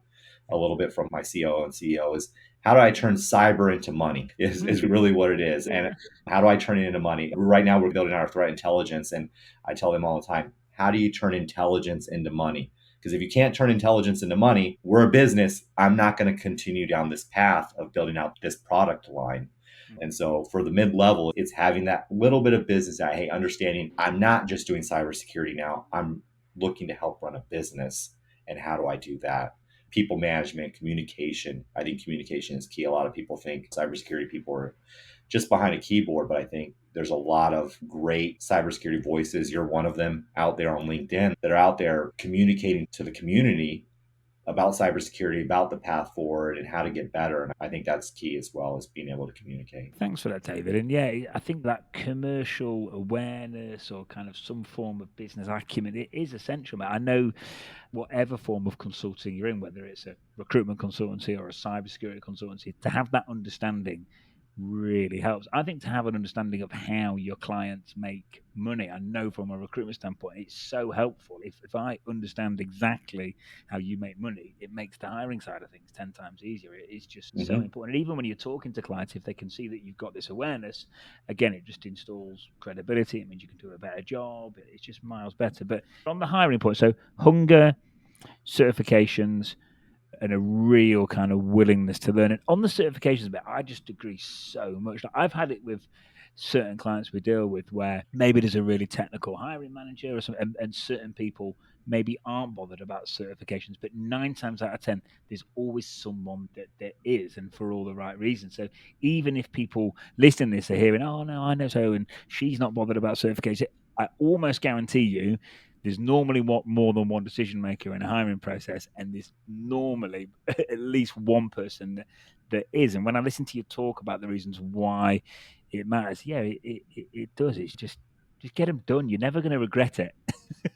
a little bit from my COO and CEO is, how do I turn cyber into money is mm. really what it is. And how do I turn it into money? Right now we're building our threat intelligence. And I tell them all the time, how do you turn intelligence into money? Because if you can't turn intelligence into money, we're a business. I'm not going to continue down this path of building out this product line. And so for the mid level, it's having that little bit of business that, hey, understanding I'm not just doing cybersecurity now, I'm looking to help run a business. And how do I do that? People management, communication. I think communication is key. A lot of people think cybersecurity people are just behind a keyboard, but I think there's a lot of great cybersecurity voices. You're one of them out there on LinkedIn that are out there communicating to the community about cybersecurity, about the path forward and how to get better. And I think that's key as well, as being able to communicate. Thanks for that, David. And yeah, I think that commercial awareness or kind of some form of business acumen, it is essential. Man. I know whatever form of consulting you're in, whether it's a recruitment consultancy or a cybersecurity consultancy, to have that understanding really helps. I think to have an understanding of how your clients make money, I know from a recruitment standpoint, it's so helpful. If I understand exactly how you make money, it makes the hiring side of things 10 times easier. It is just so Mm-hmm. important. And even when you're talking to clients, if they can see that you've got this awareness, again, it just installs credibility. It means you can do a better job. It's just miles better. But on the hiring point, so hunger, certifications, and a real kind of willingness to learn. And on the certifications bit, I just agree so much. Like, I've had it with certain clients we deal with where maybe there's a really technical hiring manager or something, and certain people maybe aren't bothered about certifications, but 9 times out of 10, there's always someone that is, and for all the right reasons. So even if people listening to this are hearing, oh no, I know so, and she's not bothered about certification, I almost guarantee you there's normally more than one decision maker in a hiring process, and there's normally at least one person that is. And when I listen to you talk about the reasons why it matters, yeah, it does. It's just get them done. You're never going to regret it.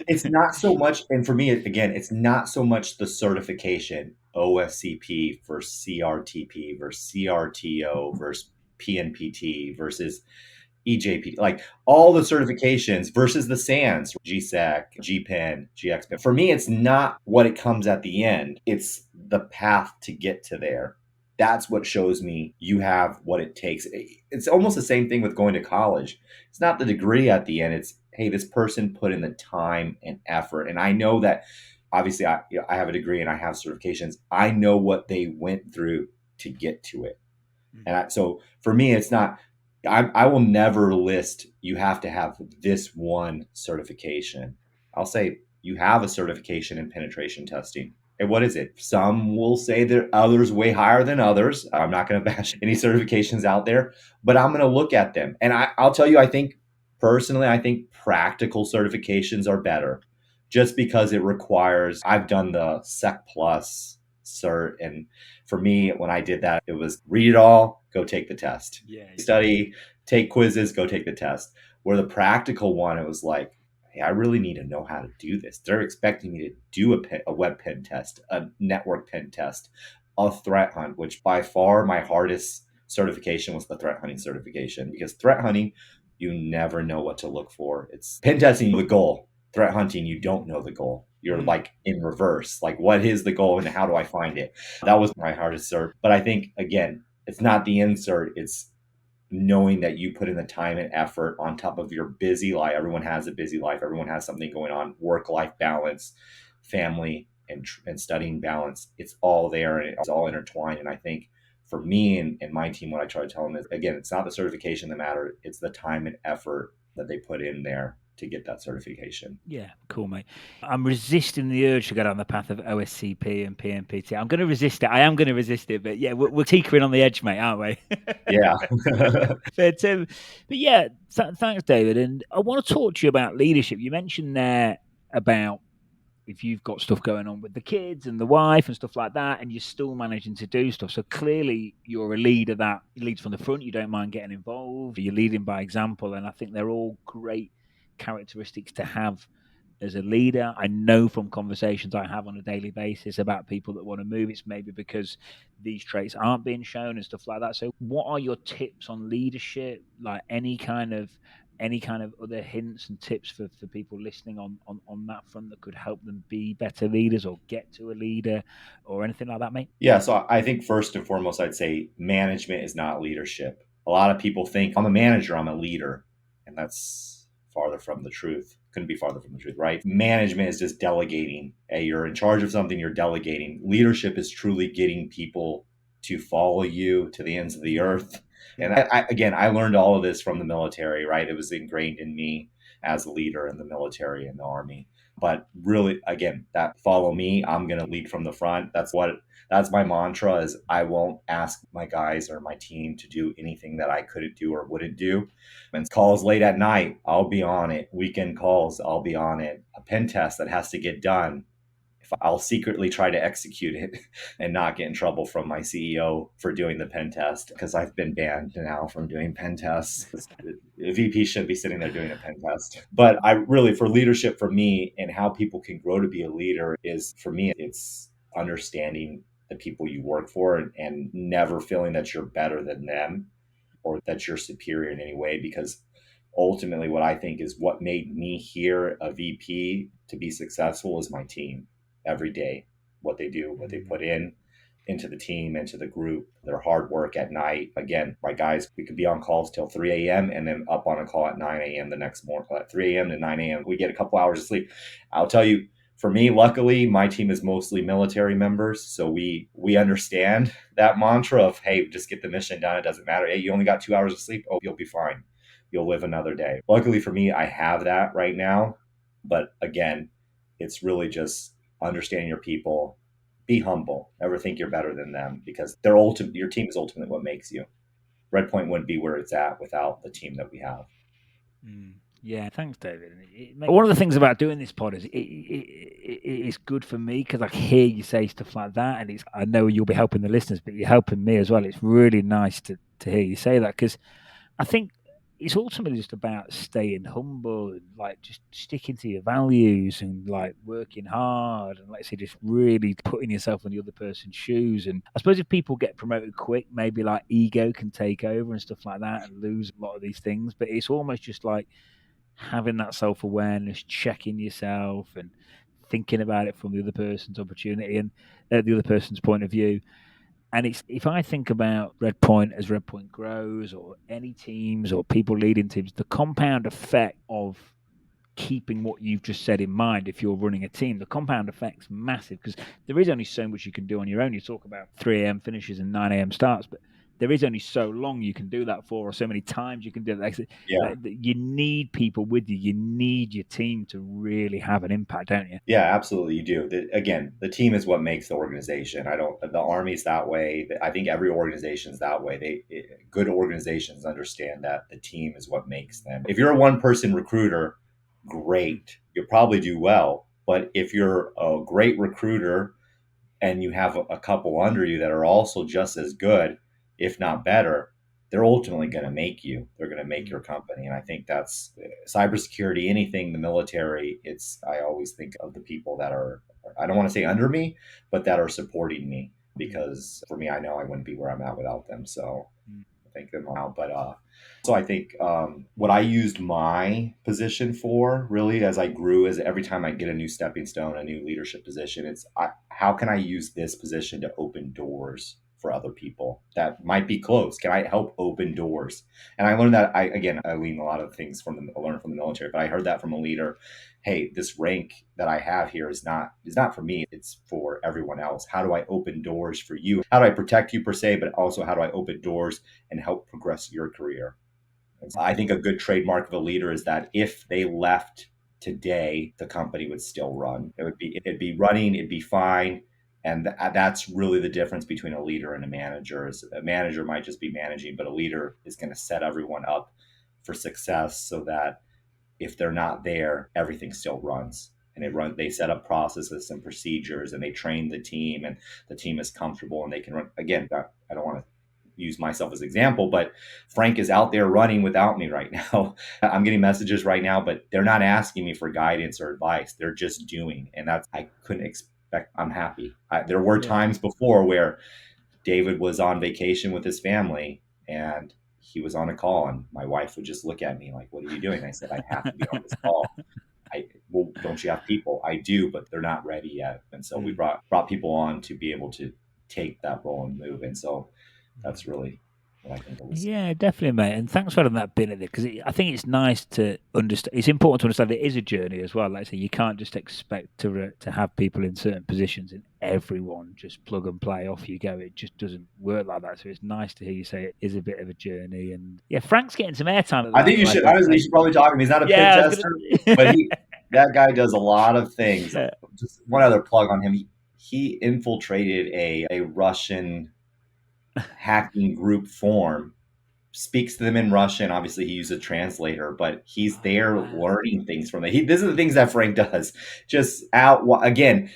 It's not so much, and for me, again, it's not so much the certification, OSCP versus CRTP versus CRTO versus PNPT versus EJP, like all the certifications versus the SANS, GSEC, GPEN, GXPEN. For me, it's not what it comes at the end. It's the path to get to there. That's what shows me you have what it takes. It's almost the same thing with going to college. It's not the degree at the end. It's, hey, this person put in the time and effort. And I know that obviously I have a degree and I have certifications. I know what they went through to get to it. And so for me, it's not, I will never list you have to have this one certification. I'll say you have a certification in penetration testing. And what is it? Some will say that others way higher than others. I'm not going to bash any certifications out there, but I'm going to look at them. And I'll tell you, I think personally, I think practical certifications are better just because it requires, I've done the Sec Plus cert. And for me, when I did that, it was read it all, go take the test. Yeah. Study, take quizzes, go take the test. Where the practical one, it was like, hey, I really need to know how to do this. They're expecting me to do a web pen test, a network pen test, a threat hunt, which by far my hardest certification was the threat hunting certification, because threat hunting, you never know what to look for. It's pen testing, the goal. Threat hunting, you don't know the goal. You're like in reverse. Like, what is the goal and how do I find it? That was my hardest cert. But I think, again, it's not the insert. It's knowing that you put in the time and effort on top of your busy life. Everyone has a busy life. Everyone has something going on, work-life balance, family and studying balance. It's all there and it's all intertwined. And I think for me and my team, what I try to tell them is, again, it's not the certification that matters. It's the time and effort that they put in there to get that certification. Yeah, cool, mate. I'm resisting the urge to go down the path of OSCP and PNPT. I'm going to resist it. I am going to resist it, but yeah, we're teetering on the edge, mate, aren't we? Yeah. but yeah, thanks, David. And I want to talk to you about leadership. You mentioned there about if you've got stuff going on with the kids and the wife and stuff like that, and you're still managing to do stuff. So clearly you're a leader that leads from the front. You don't mind getting involved. You're leading by example. And I think they're all great characteristics to have as a leader. I know from conversations I have on a daily basis about people that want to move, it's maybe because these traits aren't being shown and stuff like that. So what are your tips on leadership? Like any kind of other hints and tips for people listening on that front that could help them be better leaders or get to a leader or anything like that, mate? Yeah. So I think first and foremost, I'd say management is not leadership. A lot of people think I'm a manager, I'm a leader. And that's farther from the truth. Couldn't be farther from the truth, right? Management is just delegating. Hey, you're in charge of something, you're delegating. Leadership is truly getting people to follow you to the ends of the earth. And again, I learned all of this from the military, right? It was ingrained in me as a leader in the military and the army. But really, again, that follow me, I'm going to lead from the front. That's my mantra is I won't ask my guys or my team to do anything that I couldn't do or wouldn't do. And calls late at night, I'll be on it. Weekend calls, I'll be on it. A pen test that has to get done, if I'll secretly try to execute it and not get in trouble from my CEO for doing the pen test, because I've been banned now from doing pen tests. The VP shouldn't be sitting there doing a pen test. But I really, for leadership for me and how people can grow to be a leader is, for me, it's understanding the people you work for and never feeling that you're better than them or that you're superior in any way, because ultimately what I think is what made me here a VP to be successful is my team. Every day, what they do, what they put into the team, into the group, their hard work at night. Again, my guys, we could be on calls till 3 a.m. and then up on a call at 9 a.m. the next morning. At 3 a.m. to 9 a.m., we get a couple hours of sleep. I'll tell you, For me, luckily, my team is mostly military members, so we understand that mantra of, hey, just get the mission done. It doesn't matter. Hey, you only got 2 hours of sleep. Oh, you'll be fine. You'll live another day. Luckily for me, I have that right now. But again, it's really just understanding your people. Be humble. Never think you're better than them, because your team is ultimately what makes you. Redpoint wouldn't be where it's at without the team that we have. Yeah, thanks, David. One of the things about doing this pod is it's good for me because I hear you say stuff like that, and I know you'll be helping the listeners, but you're helping me as well. It's really nice to hear you say that, because I think it's ultimately just about staying humble and like just sticking to your values and like working hard and, like I say, just really putting yourself in the other person's shoes. And I suppose if people get promoted quick, maybe like ego can take over and stuff like that and lose a lot of these things. But it's almost just like having that self-awareness, checking yourself and thinking about it from the other person's opportunity and the other person's point of view. And if I think about Redpoint as Redpoint grows, or any teams or people leading teams, the compound effect of keeping what you've just said in mind, if you're running a team, the compound effect's massive, because there is only so much you can do on your own. You talk about 3 a.m. finishes and 9 a.m. starts, but there is only so long you can do that for, or so many times you can do that. Yeah. You need people with you. You need your team to really have an impact, don't you? Yeah, absolutely. You do. Again, the team is what makes the organization. The Army's that way. I think every organization's that way. Good organizations understand that the team is what makes them. If you're a one person recruiter, great. You'll probably do well. But if you're a great recruiter and you have a couple under you that are also just as good, if not better, they're ultimately going to make you. They're going to make your company. And I think that's cybersecurity, anything, the military. I always think of the people that are, I don't want to say under me, but that are supporting me, because for me, I know I wouldn't be where I'm at without them. So thank them out. But so I think what I used my position for, really, as I grew, is every time I get a new stepping stone, a new leadership position, how can I use this position to open doors for other people that might be closed? Can I help open doors? And I learned that I lean a lot of things I learned from the military, but I heard that from a leader. Hey, this rank that I have here is not for me. It's for everyone else. How do I open doors for you? How do I protect you per se, but also how do I open doors and help progress your career? And so I think a good trademark of a leader is that if they left today, the company would still run. It'd be running, it'd be fine. And that's really the difference between a leader and a manager. Is a manager might just be managing, but a leader is going to set everyone up for success, so that if they're not there, everything still runs. And they set up processes and procedures, and they train the team, and the team is comfortable, and they can run. Again, I don't want to use myself as an example, but Frank is out there running without me right now. I'm getting messages right now, but they're not asking me for guidance or advice. They're just doing. And I couldn't expect. I'm happy. There were times before where David was on vacation with his family, and he was on a call, and my wife would just look at me like, "What are you doing?" I said, "I have to be on this call." Well, don't you have people? I do, but they're not ready yet. And so we brought people on to be able to take that role and move. And so that's really what I think it was. Yeah, definitely, mate. And thanks for having that bit of it, because I think it's nice to understand. It's important to understand it is a journey as well. Like I say, you can't just expect to have people in certain positions and everyone just plug and play, off you go. It just doesn't work like that. So it's nice to hear you say it is a bit of a journey. And yeah, Frank's getting some airtime. I think you should. Honestly, you should probably talk to him. He's not a pen tester, but that guy does a lot of things. Yeah. Just one other plug on him. He infiltrated a Russian hacking group forum, speaks to them in Russian. Obviously, he uses a translator, but he's there learning things from it. These are the things that Frank does. Just again,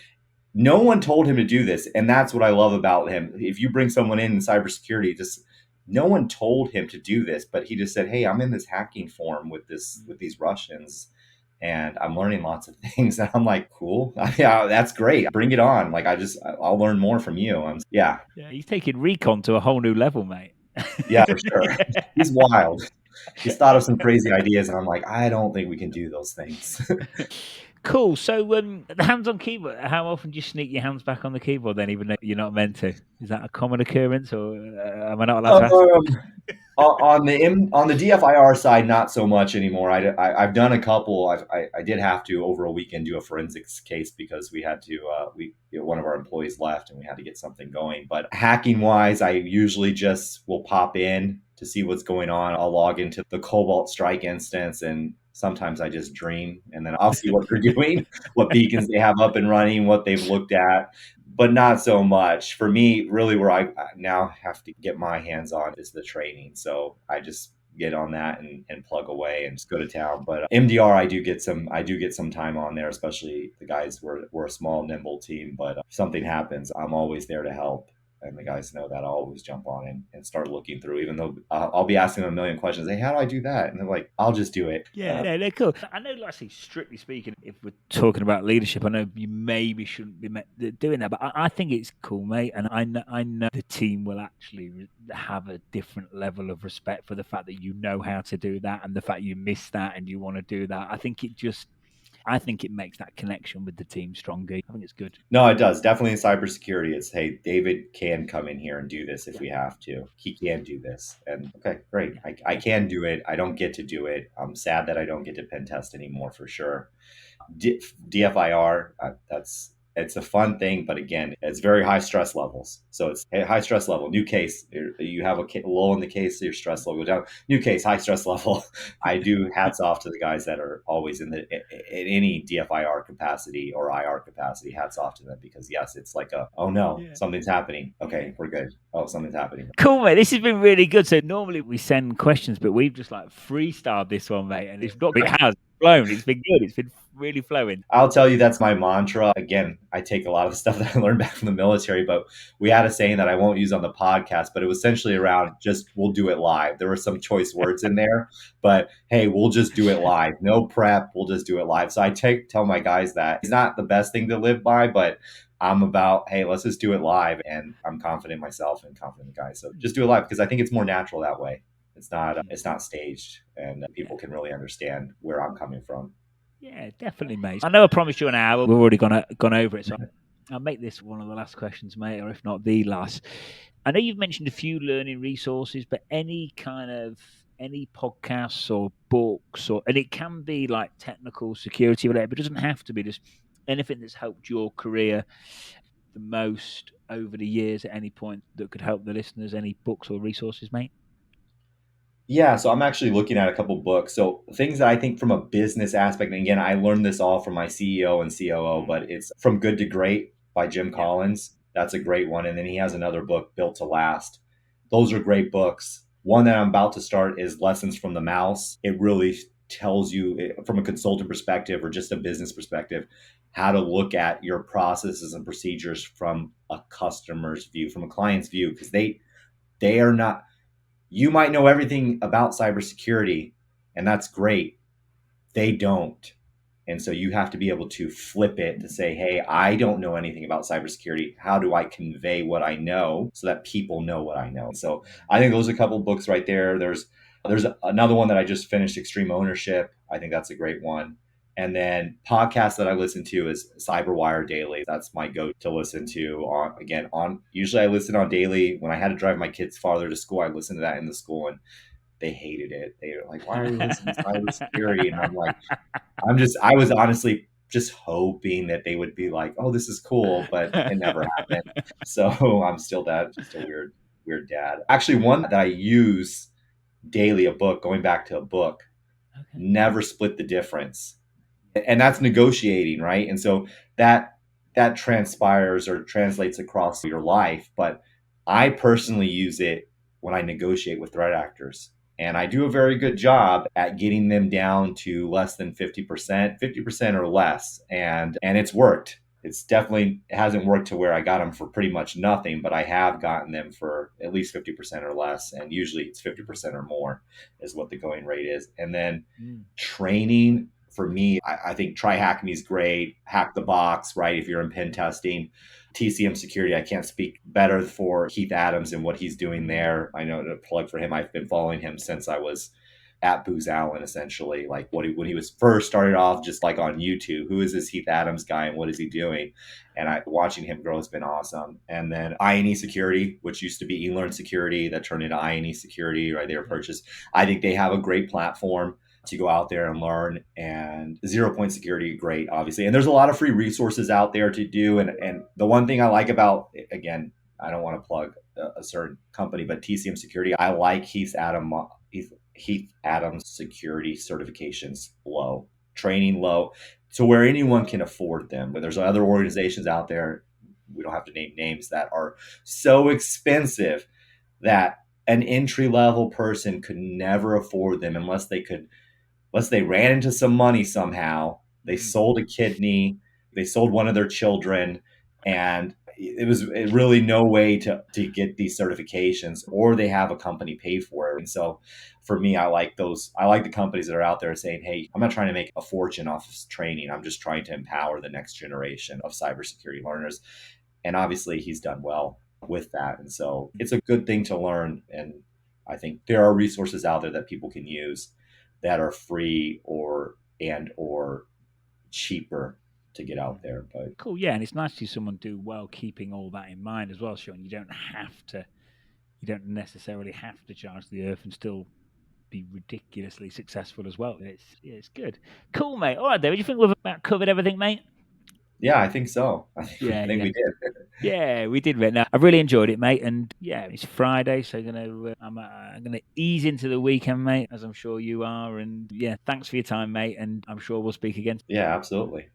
no one told him to do this, and that's what I love about him. If you bring someone in cybersecurity, just no one told him to do this, but he just said, "Hey, I'm in this hacking forum with these Russians, and I'm learning lots of things." And I'm like, "Cool, yeah, that's great. Bring it on. Like, I'll learn more from you." Yeah, he's taking recon to a whole new level, mate. Yeah, for sure. He's wild. He's thought of some crazy ideas, and I'm like, I don't think we can do those things. Cool. So, the hands on keyboard. How often do you sneak your hands back on the keyboard then, even though you're not meant to? Is that a common occurrence, or am I not allowed to ask? On the DFIR side, not so much anymore. I've done a couple. I did have to over a weekend do a forensics case because we had to one of our employees left and we had to get something going. But hacking wise, I usually just will pop in to see what's going on. I'll log into the Cobalt Strike instance, and sometimes I just dream, and then I'll see what they're doing, what beacons they have up and running, what they've looked at, but not so much. For me, really, where I now have to get my hands on is the training. So I just get on that and plug away and just go to town. But MDR, I do get some time on there, especially the guys. We're a small, nimble team, but if something happens, I'm always there to help. And the guys know that I'll always jump on and start looking through, even though I'll be asking them a million questions. Hey, how do I do that? And they're like, I'll just do it. Yeah, they're cool. I know, like I say, strictly speaking, if we're talking about leadership, I know you maybe shouldn't be doing that, but I think it's cool, mate. And I know the team will actually have a different level of respect for the fact that you know how to do that and the fact you miss that and you want to do that. I think it makes that connection with the team stronger. I think it's good. No, it does. Definitely in cybersecurity, it's, hey, David can come in here and do this if we have to. He can do this. And okay, great. I can do it. I don't get to do it. I'm sad that I don't get to pen test anymore for sure. DFIR, it's a fun thing, but again, it's very high stress levels. So it's a high stress level. New case, you have a low in the case, your stress level go down. New case, high stress level. I do hats off to the guys that are always in any DFIR capacity or IR capacity. Hats off to them, because yes, it's like oh no, something's happening. Okay, we're good. Oh, something's happening. Cool, mate. This has been really good. So normally we send questions, but we've just like freestyled this one, mate, and it has flown. It's been good. It's been really flowing. I'll tell you, that's my mantra. Again, I take a lot of the stuff that I learned back from the military, but we had a saying that I won't use on the podcast, but it was essentially around just, we'll do it live. There were some choice words in there, but hey, we'll just do it live. No prep. We'll just do it live. So I tell my guys that it's not the best thing to live by, but I'm about, hey, let's just do it live. And I'm confident in myself and confident in the guys. So just do it live, because I think it's more natural that way. It's not staged, and people can really understand where I'm coming from. Yeah, definitely, mate. I know I promised you an hour. We've already gone over it, so I'll make this one of the last questions, mate, or if not the last. I know you've mentioned a few learning resources, but any podcasts or books, and it can be like technical security, whatever. It doesn't have to be, just anything that's helped your career the most over the years at any point that could help the listeners. Any books or resources, mate? Yeah, so I'm actually looking at a couple books. So things that I think from a business aspect, and again, I learned this all from my CEO and COO, but it's From Good to Great by Jim Collins. That's a great one. And then he has another book, Built to Last. Those are great books. One that I'm about to start is Lessons from the Mouse. It really tells you from a consultant perspective or just a business perspective how to look at your processes and procedures from a customer's view, from a client's view, because they are not, you might know everything about cybersecurity, and that's great. They don't. And so you have to be able to flip it to say, hey, I don't know anything about cybersecurity. How do I convey what I know so that people know what I know? So I think those are a couple of books right there. There's another one that I just finished, Extreme Ownership. I think that's a great one. And then podcasts that I listen to is Cyberwire Daily. That's my go to listen to usually I listen on daily. When I had to drive my kids farther to school, I listened to that in the school, and they hated it. They were like, why are you listening to cybersecurity? And I'm like, I was honestly just hoping that they would be like, oh, this is cool, but it never happened. So I'm still just a weird dad. Actually, one that I use daily, a book, going back to a book, Never Split the Difference. And that's negotiating, right? And so that transpires or translates across your life. But I personally use it when I negotiate with threat actors. And I do a very good job at getting them down to less than 50% or less. And it's worked. It hasn't worked to where I got them for pretty much nothing, but I have gotten them for at least 50% or less. And usually it's 50% or more is what the going rate is. And then training, for me, I think Try Hack Me is great. Hack the Box, right? If you're in pen testing. TCM Security, I can't speak better for Keith Adams and what he's doing there. I know, to plug for him, I've been following him since I was at Booz Allen, essentially, like when he was first started off, just like on YouTube, who is this Heath Adams guy and what is he doing? And watching him grow has been awesome. And then INE Security, which used to be eLearn Security, that turned into INE Security, right? They were purchased. I think they have a great platform to go out there and learn. And Zero Point Security, great, obviously. And there's a lot of free resources out there to do. And the one thing I like about, again, I don't want to plug a certain company, but TCM Security, I like Heath Adams security certifications low, training low, to where anyone can afford them. But there's other organizations out there, we don't have to name names, that are so expensive that an entry level person could never afford them unless they ran into some money somehow. They sold a kidney, they sold one of their children, and it was really no way to get these certifications, or they have a company pay for it. And so for me, I like the companies that are out there saying, hey, I'm not trying to make a fortune off of training. I'm just trying to empower the next generation of cybersecurity learners. And obviously he's done well with that. And so it's a good thing to learn. And I think there are resources out there that people can use that are free or cheaper to get out there. But cool, yeah, and it's nice to see someone do well, keeping all that in mind as well, Sean. You don't necessarily have to charge the earth and still be ridiculously successful as well. It's good. Cool, mate. All right, David, you think we've about covered everything, mate? yeah, I think so. I think we did. Yeah, we did, mate. No, I really enjoyed it, mate. And yeah, it's Friday, so I'm gonna ease into the weekend, mate, as I'm sure you are. And yeah, thanks for your time, mate. And I'm sure we'll speak again. Yeah, absolutely.